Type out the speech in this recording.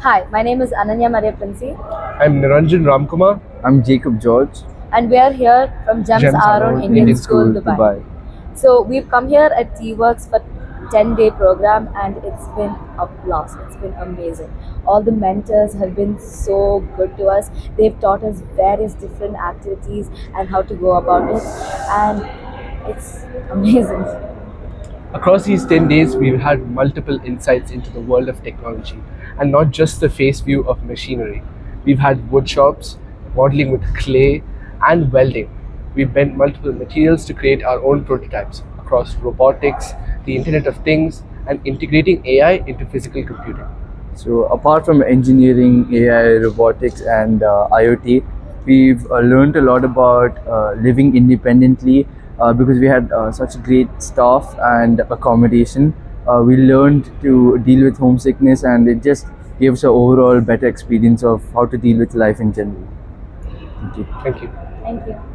Hi, my name is Anania Princy, I'm Niranjan Ramkumar. I'm Jacob George. and we are here from Gems Aaron Indian School, Dubai. Dubai. So we've come here at T-Works for 10-day program, and it's been a blast. It's been amazing. All the mentors have been so good to us. They've taught us various different activities and how to go about it, and it's amazing. Across these 10 days, we've had multiple insights into the world of technology and not just the face view of machinery. We've had wood shops, modeling with clay, and welding. We've bent multiple materials to create our own prototypes across robotics, the Internet of Things, and integrating AI into physical computing. So, apart from engineering, AI, robotics, and IoT, we've learned a lot about living independently because we had such great staff and accommodation. We learned to deal with homesickness, and it just gave us an overall better experience of how to deal with life in general. Thank you. Thank you. Thank you.